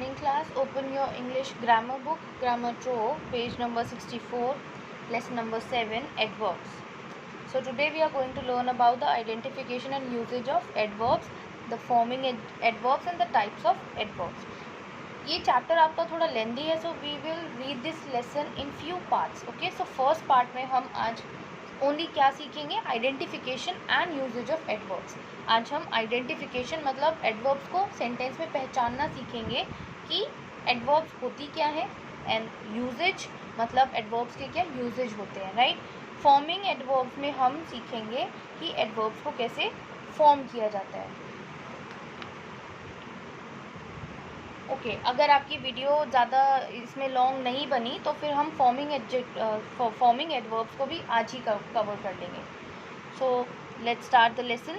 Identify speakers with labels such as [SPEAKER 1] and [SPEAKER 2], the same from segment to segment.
[SPEAKER 1] morning class. Open your English grammar book, Grammar Trove, page number 64, lesson number 7, adverbs. So today we are going to learn about the identification and usage of adverbs, the forming adverbs and the types of adverbs. ये chapter आपका थोड़ा lengthy है, so we will read this lesson in few parts. Okay, so first part में हम आज only क्या सीखेंगे? Identification and usages of adverbs. आज हम आइडेंटिफिकेशन मतलब एडवर्ब्स को सेंटेंस में पहचानना सीखेंगे कि एडवर्ब्स होती क्या है, एंड यूजेज मतलब एडवर्ब्स के क्या यूजेज होते हैं, राइट. फॉर्मिंग एडवर्ब्स में हम सीखेंगे कि एडवर्ब्स को कैसे फॉर्म किया जाता है. ओके, अगर आपकी वीडियो ज़्यादा इसमें लॉन्ग नहीं बनी तो फिर हम फॉर्मिंग एडवर्ब्स को भी आज ही कवर कर लेंगे. So let's start the lesson.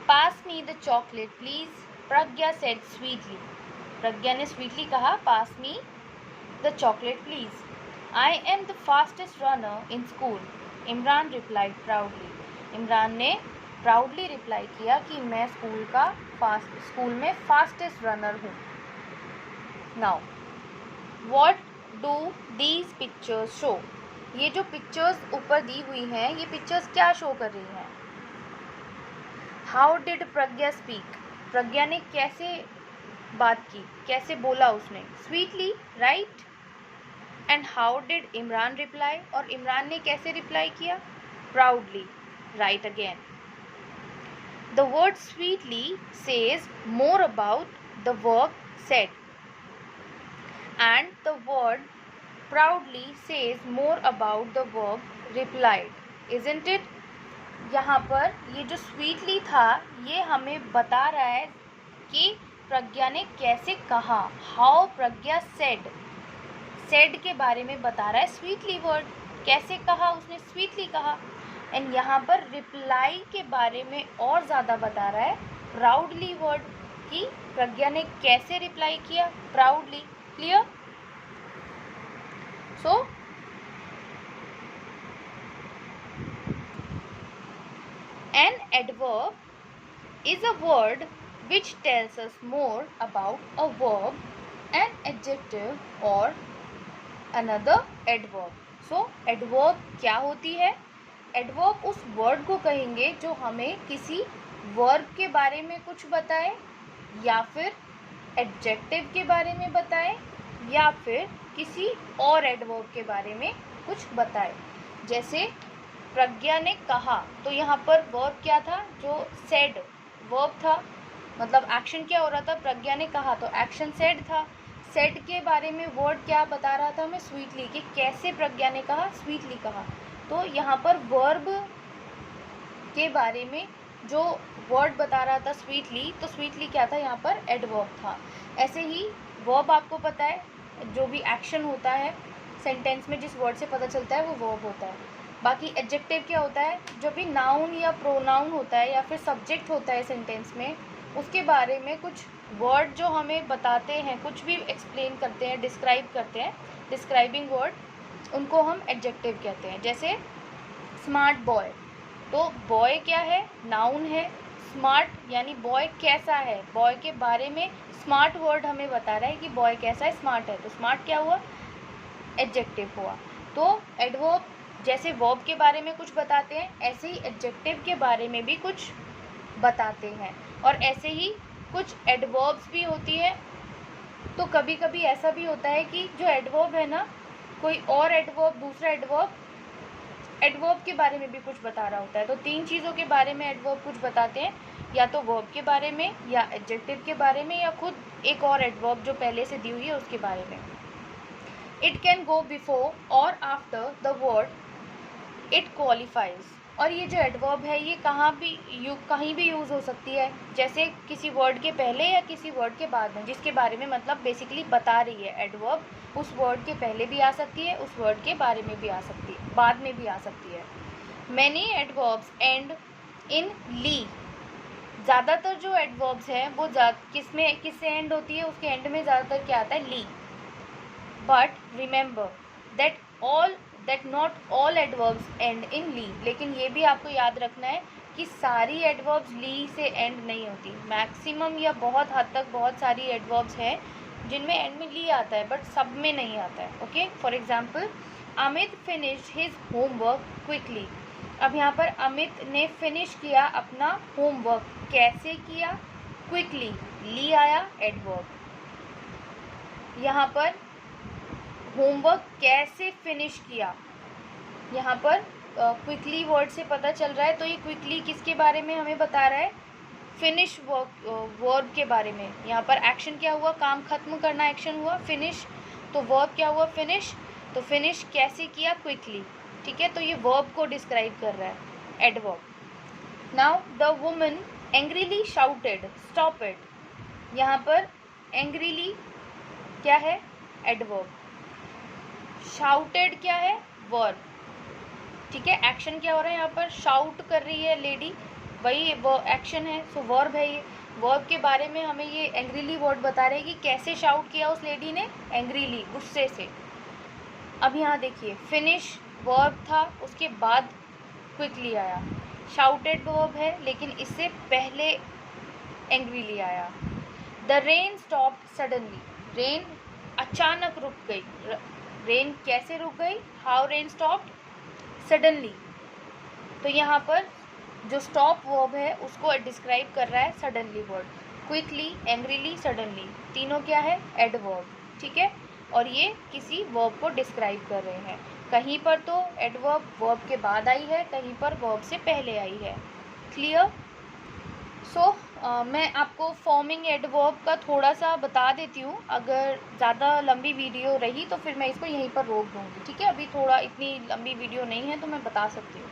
[SPEAKER 1] Pass me the chocolate please, Pragya said sweetly. Pragya ने स्वीटली कहा, pass me the chocolate please. I am the fastest runner in school, Imran replied proudly. Imran ने प्राउडली रिप्लाई किया कि मैं स्कूल में fastest runner हूँ. Now what do these pictures show? ये जो पिक्चर्स ऊपर दी हुई हैं, ये पिक्चर्स क्या शो कर रही हैं? How did Pragya speak? Pragya ने कैसे बात की, कैसे बोला उसने? Sweetly, right. And how did Imran reply? और इमरान ने कैसे रिप्लाई किया? Proudly, right again. The word sweetly says more about the verb said, and the word proudly says more about the verb replied, isn't it? यहाँ पर ये जो sweetly था, ये हमें बता रहा है कि प्रज्ञा ने कैसे कहा. How प्रज्ञा said के बारे में बता रहा है sweetly word. कैसे कहा उसने? sweetly कहा. एंड यहाँ पर रिप्लाई के बारे में और ज़्यादा बता रहा है प्राउडली वर्ड, कि प्रज्ञा ने कैसे रिप्लाई किया? Proudly. Clear? So an adverb is a word which tells us more about a verb, an adjective और अनदर एडवर्ब. सो एडवर्ब क्या होती है? एडवर्ब उस वर्ड को कहेंगे जो हमें किसी वर्ब के बारे में कुछ बताए, या फिर एडजेक्टिव के बारे में बताए, या फिर किसी और एडवर्ब के बारे में कुछ बताए. जैसे प्रज्ञा ने कहा, तो यहाँ पर वर्ब क्या था? जो सेड वर्ब था, मतलब एक्शन क्या हो रहा था? प्रज्ञा ने कहा, तो एक्शन सेड था. सेड के बारे में वर्ड क्या बता रहा था हमें? स्वीटली, कि कैसे प्रज्ञा ने कहा? स्वीटली कहा. तो यहाँ पर वर्ब के बारे में जो वर्ड बता रहा था स्वीटली, तो स्वीटली क्या था? यहाँ पर एडवर्ब था. ऐसे ही वर्ब आपको पता है, जो भी एक्शन होता है सेंटेंस में जिस वर्ड से पता चलता है वो वर्ब होता है. बाकी एडजेक्टिव क्या होता है? जो भी नाउन या प्रोनाउन होता है या फिर सब्जेक्ट होता है सेंटेंस में, उसके बारे में कुछ वर्ड जो हमें बताते हैं, कुछ भी एक्सप्लेन करते हैं, डिस्क्राइब करते हैं, डिस्क्राइबिंग वर्ड, उनको हम एडजेक्टिव कहते हैं. जैसे स्मार्ट बॉय, तो बॉय क्या है? नाउन है. स्मार्ट यानी बॉय कैसा है, बॉय के बारे में स्मार्ट वर्ड हमें बता रहा है कि बॉय कैसा है, स्मार्ट है. तो स्मार्ट क्या हुआ? एडजेक्टिव हुआ. तो एडवर्ब जैसे वर्ब के बारे में कुछ बताते हैं, ऐसे ही एडजेक्टिव के बारे में भी कुछ बताते हैं. और ऐसे ही कुछ एडवर्ब्स भी होती है. तो कभी कभी ऐसा भी होता है कि जो एडवर्ब है ना, कोई और एडवर्ब, दूसरा एडवर्ब के बारे में भी कुछ बता रहा होता है. तो तीन चीज़ों के बारे में एडवर्ब कुछ बताते हैं, या तो वर्ब के बारे में, या एडजेक्टिव के बारे में, या खुद एक और एडवर्ब जो पहले से दी हुई है उसके बारे में. इट कैन गो बिफोर और after the word it qualifies. और ये जो एडवर्ब है, ये कहीं भी यूज़ हो सकती है. जैसे किसी वर्ड के पहले या किसी वर्ड के बाद में, जिसके बारे में मतलब बेसिकली बता रही है. एडवर्ब उस वर्ड के पहले भी आ सकती है, उस वर्ड के बारे में भी आ सकती है, बाद में भी आ सकती है. मैनी एडवर्ब्स एंड इन ली. ज़्यादातर जो एडवर्ब्स हैं वो किससे एंड होती है? उसके एंड में ज़्यादातर क्या आता है? Ly. But remember that not all adverbs end in ly. लेकिन ये भी आपको याद रखना है कि सारी एडवर्ब्स ली से एंड नहीं होती। मैक्सिमम या बहुत हद तक बहुत सारी एडवर्ब्स हैं जिनमें एंड में ली आता है, बट सब में नहीं आता है। Okay, for example Amit finished his homework quickly. अब यहाँ पर अमित ने फिनिश किया अपना होमवर्क। कैसे किया? क्विकली, ली आया एडवर्ब। यहाँ पर होमवर्क कैसे फिनिश किया, यहाँ पर क्विकली वर्ड से पता चल रहा है। तो ये क्विकली किसके बारे में हमें बता रहा है? फिनिश वर्ब के बारे में। यहाँ पर एक्शन क्या हुआ? काम खत्म करना एक्शन हुआ। फिनिश, तो वर्ब क्या हुआ? फिनिश। तो फिनिश कैसे किया? क्विकली। ठीक है, तो ये वर्ब को डिस्क्राइब कर रहा है, adverb. Now the woman angrily shouted stop it. यहाँ पर एंग्रीली क्या है? एडवर्ब। शाउटेड क्या है? वर्ब। ठीक है, एक्शन क्या हो रहा है यहाँ पर? शाउट कर रही है लेडी, वही वो एक्शन है, सो वर्ब है ये। वर्ब के बारे में हमें ये एंग्रीली वर्ड बता रहे हैं कि कैसे शाउट किया उस लेडी ने? एंग्रीली, गुस्से से। अब यहाँ देखिए, फिनिश वर्ब था, उसके बाद क्विकली आया। शाउटेड वर्ब है, लेकिन इससे पहले एंग्रीली आया। The rain stopped suddenly. Rain अचानक रुक गई। रेन कैसे रुक गई? How rain stopped? सडनली। तो यहाँ पर जो स्टॉप वर्ब है उसको डिस्क्राइब कर रहा है suddenly word. Quickly, angrily, suddenly, तीनों क्या है? एडवर्ब। ठीक है, और ये किसी वर्ब को डिस्क्राइब कर रहे हैं। कहीं पर तो एडवर्ब वर्ब के बाद आई है, कहीं पर वर्ब से पहले आई है। क्लियर? सो मैं आपको फॉर्मिंग एडवर्ब का थोड़ा सा बता देती हूँ। अगर ज़्यादा लंबी वीडियो रही तो फिर मैं इसको यहीं पर रोक दूँगी। ठीक है, अभी थोड़ा इतनी लंबी वीडियो नहीं है तो मैं बता सकती हूँ।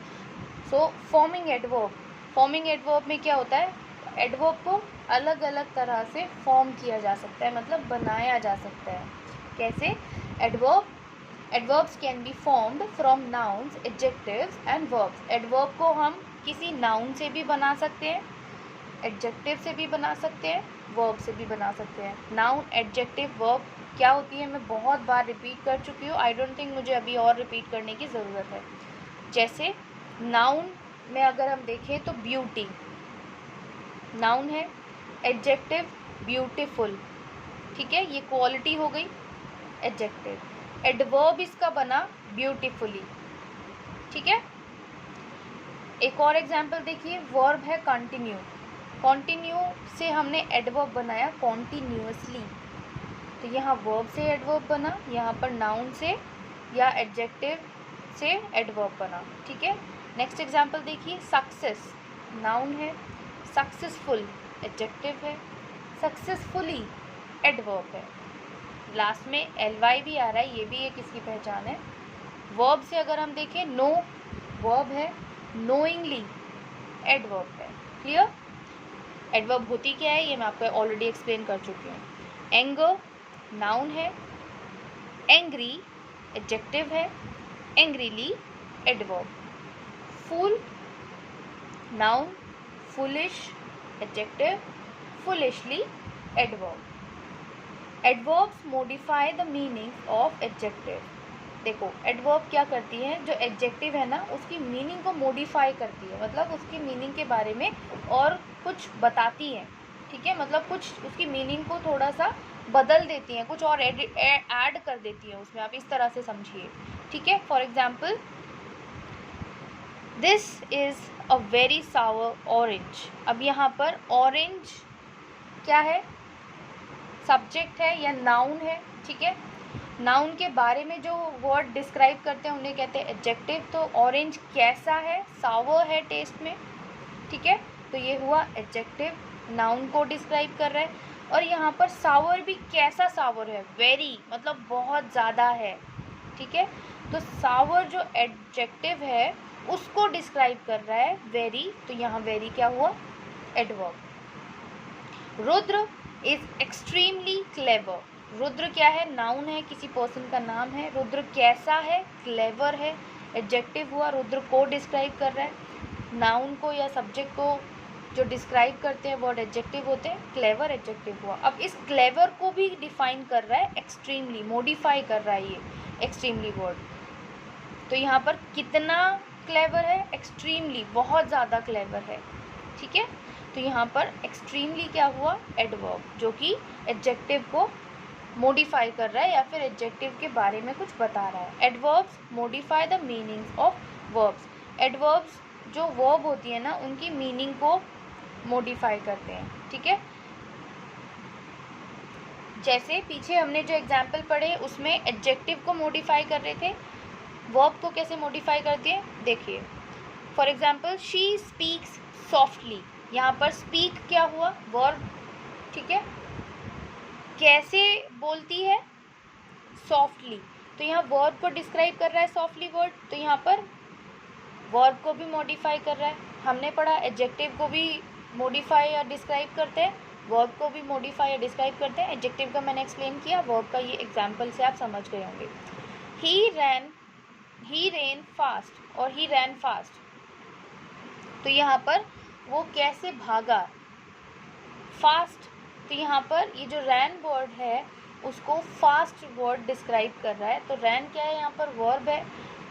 [SPEAKER 1] सो फॉर्मिंग एडवर्ब, फॉर्मिंग एडवर्ब में क्या होता है? एडवर्ब को अलग अलग तरह से फॉर्म किया जा सकता है, मतलब बनाया जा सकता है। कैसे? Adverbs can be formed from nouns, adjectives and verbs. Adverb को हम किसी नाउन से भी बना सकते हैं, एडजेक्टिव से भी बना सकते हैं, वर्ब से भी बना सकते हैं। नाउन, एडजेक्टिव, वर्ब क्या होती है मैं बहुत बार रिपीट कर चुकी हूँ। आई डोंट थिंक मुझे अभी और रिपीट करने की ज़रूरत है। जैसे नाउन में अगर हम देखें तो ब्यूटी नाउन है, एडजेक्टिव ब्यूटीफुल। ठीक है, ये क्वालिटी हो गई एडजेक्टिव। एडवर्ब इसका बना ब्यूटीफुली। ठीक है, एक और एग्जांपल देखिए, वर्ब है कंटिन्यू। कंटिन्यू से हमने एडवर्ब बनाया कॉन्टिन्यूअसली, तो यहाँ वर्ब से एडवर्ब बना, यहाँ पर नाउन से या एडजेक्टिव से एडवर्ब बना। ठीक है, नेक्स्ट एग्जांपल देखिए, सक्सेस नाउन है, सक्सेसफुल एडजेक्टिव है, सक्सेसफुली एडवर्ब है। लास्ट में ly भी आ रहा है, ये भी एक इसकी पहचान है। वर्ब से अगर हम देखें, नो वर्ब है, नोइंगली एडवर्ब है। क्लियर? एडवर्ब होती क्या है ये मैं आपको ऑलरेडी एक्सप्लेन कर चुकी हूँ। एंगर नाउन है, एंग्री एडजेक्टिव है, angrily adverb. Fool noun, foolish adjective, foolishly adverb. Adverbs modify the meaning of adjective. देखो एडवर्ब क्या करती है, जो एडजेक्टिव है ना उसकी मीनिंग को मॉडिफाई करती है, मतलब उसकी मीनिंग के बारे में और कुछ बताती है। ठीक है, मतलब कुछ उसकी मीनिंग को थोड़ा सा बदल देती हैं, कुछ और ऐड कर देती हैं उसमें, आप इस तरह से समझिए। ठीक है, for example this is a very sour orange. अब यहाँ पर ऑरेंज क्या है? सब्जेक्ट है या नाउन है। ठीक है, नाउन के बारे में जो वर्ड डिस्क्राइब करते हैं उन्हें कहते हैं एडजेक्टिव। तो ऑरेंज कैसा है? सावर है टेस्ट में। ठीक है, तो ये हुआ एडजेक्टिव, नाउन को डिस्क्राइब कर रहा है। और यहाँ पर सावर भी कैसा सावर है? वेरी, मतलब बहुत ज़्यादा है। ठीक है, तो सावर जो एडजेक्टिव है उसको डिस्क्राइब कर रहा है वेरी, तो यहाँ वेरी क्या हुआ? Adverb. Rudra is extremely clever. Rudra क्या है? नाउन है, किसी पर्सन का नाम है। रुद्र कैसा है? क्लेवर है, एडजेक्टिव हुआ, रुद्र को डिस्क्राइब कर रहा है। नाउन को या सब्जेक्ट को जो डिस्क्राइब करते हैं वर्ड एडजेक्टिव होते हैं, क्लेवर एडजेक्टिव हुआ। अब इस क्लेवर को भी डिफाइन कर रहा है एक्सट्रीमली, मॉडिफाई कर रहा है ये एक्सट्रीमली वर्ड। तो यहाँ पर कितना क्लेवर है, एक्सट्रीमली, बहुत ज़्यादा क्लेवर है, ठीक है। तो यहाँ पर एक्सट्रीमली क्या हुआ, एडवर्ब, जो कि एडजेक्टिव को मॉडिफाई कर रहा है या फिर एडजेक्टिव के बारे में कुछ बता रहा है। Adverbs modify the meanings of verbs. Adverbs जो वर्ब होती है ना, उनकी मीनिंग को मॉडिफाई करते हैं, ठीक है। जैसे पीछे हमने जो एग्जाम्पल पढ़े उसमें एडजेक्टिव को मॉडिफाई कर रहे थे, वर्ब को कैसे मॉडिफाई करते हैं देखिए। For example, she speaks softly, यहाँ पर स्पीक क्या हुआ, वर्ब, ठीक है। कैसे बोलती है, सॉफ्टली, तो यहाँ वर्ब को डिस्क्राइब कर रहा है सॉफ्टली वर्ड, तो यहाँ पर वर्ब को भी मॉडिफाई कर रहा है। हमने पढ़ा एडजेक्टिव को भी मॉडिफाई या डिस्क्राइब करते हैं, वर्ब को भी मॉडिफाई या डिस्क्राइब करते हैं। एडजेक्टिव का मैंने एक्सप्लेन किया, वर्ब का ये एग्जाम्पल से आप समझ गए होंगे। ही रेन फास्ट और ही रैन फास्ट, तो यहाँ पर वो कैसे भागा, फास्ट, तो यहाँ पर ये जो रैन वर्ड है उसको फास्ट वर्ड डिस्क्राइब कर रहा है। तो रैन क्या है, यहाँ पर वर्ब है,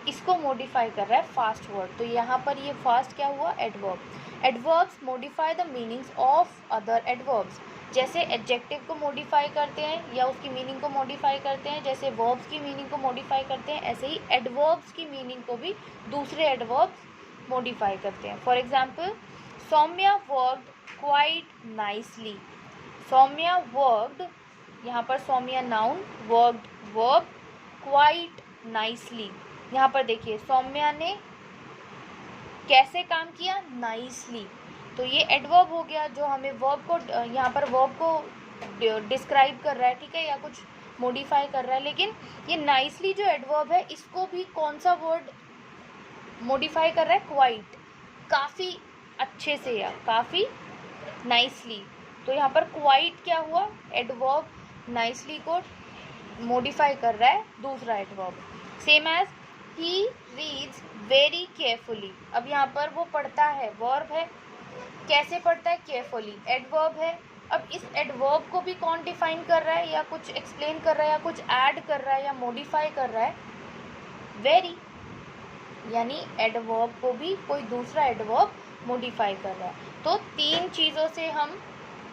[SPEAKER 1] इसको मॉडिफाई कर रहा है फास्ट वर्ड, तो यहाँ पर ये फास्ट क्या हुआ, adverb. Adverbs modify the meanings of other adverbs. जैसे एडजेक्टिव को मॉडिफाई करते हैं या उसकी मीनिंग को मॉडिफाई करते हैं, जैसे वर्ब्स की मीनिंग को मॉडिफाई करते हैं, ऐसे ही एडवर्ब्स की मीनिंग को भी दूसरे एडवर्ब्स मॉडिफाई करते हैं। For example, Saumya worked quite nicely. Saumya worked, यहाँ पर Saumya noun, worked verb, quite nicely, यहाँ पर देखिए सौम्या ने कैसे काम किया, नाइसली, तो ये एडवर्ब हो गया जो हमें वर्ब को, यहाँ पर वर्ब को डिस्क्राइब कर रहा है, ठीक है, या कुछ मॉडिफाई कर रहा है। लेकिन ये नाइसली जो एडवर्ब है इसको भी कौन सा वर्ड मॉडिफाई कर रहा है, क्वाइट, काफ़ी अच्छे से या काफ़ी नाइसली, तो यहाँ पर क्वाइट क्या हुआ, एडवर्ब नाइसली को मॉडिफाई कर रहा है दूसरा adverb. Same as he reads very carefully, अब यहाँ पर वो पढ़ता है, वर्ब है, कैसे पढ़ता है, केयरफुली, एडवर्ब है। अब इस एडवर्ब को भी कौन डिफाइन कर रहा है या कुछ एक्सप्लेन कर रहा है या कुछ ऐड कर रहा है या मॉडिफाई कर रहा है, वेरी, यानी एडवर्ब को भी कोई दूसरा एडवर्ब मॉडिफाई कर रहा है। तो तीन चीज़ों से हम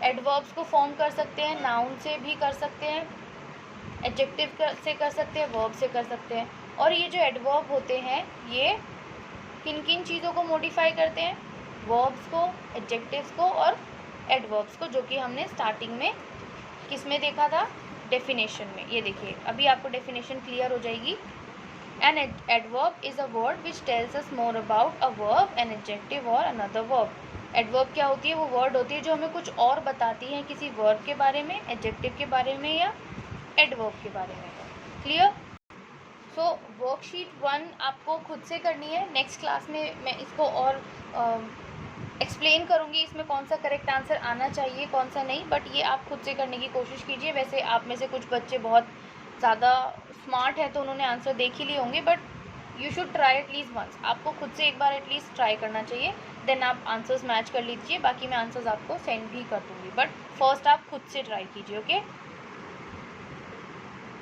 [SPEAKER 1] एडवर्ब्स को फॉर्म कर सकते हैं, नाउन से भी कर सकते हैं, एडजेक्टिव से कर सकते हैं, वर्ब से कर सकते हैं। और ये जो एडवर्ब होते हैं ये किन किन चीज़ों को मॉडिफाई करते हैं, वर्ब्स को, एडजेक्टिव्स को और एडवर्ब्स को, जो कि हमने स्टार्टिंग में किस में देखा था, डेफिनेशन में। ये देखिए अभी आपको डेफिनेशन क्लियर हो जाएगी। An adverb is a word which tells us more about a verb, an adjective और अनदर वर्ब। एडवर्ब क्या होती है, वो वर्ड होती है जो हमें कुछ और बताती है किसी वर्ब के बारे में, एडजेक्टिव के बारे में या एडवर्ब के बारे में। क्लियर? सो वर्कशीट 1 आपको खुद से करनी है। नेक्स्ट क्लास में मैं इसको और एक्सप्लेन करूँगी, इसमें कौन सा करेक्ट आंसर आना चाहिए कौन सा नहीं, बट ये आप खुद से करने की कोशिश कीजिए। वैसे आप में से कुछ बच्चे बहुत ज़्यादा स्मार्ट है तो उन्होंने आंसर देख ही लिए होंगे, but you should try at least once. आपको खुद से एक बार एटलीस्ट ट्राई करना चाहिए, देन आप आंसर्स मैच कर लीजिए। बाकी मैं आंसर्स आपको सेंड भी कर दूँगी, बट फर्स्ट आप खुद से ट्राई कीजिए, ओके।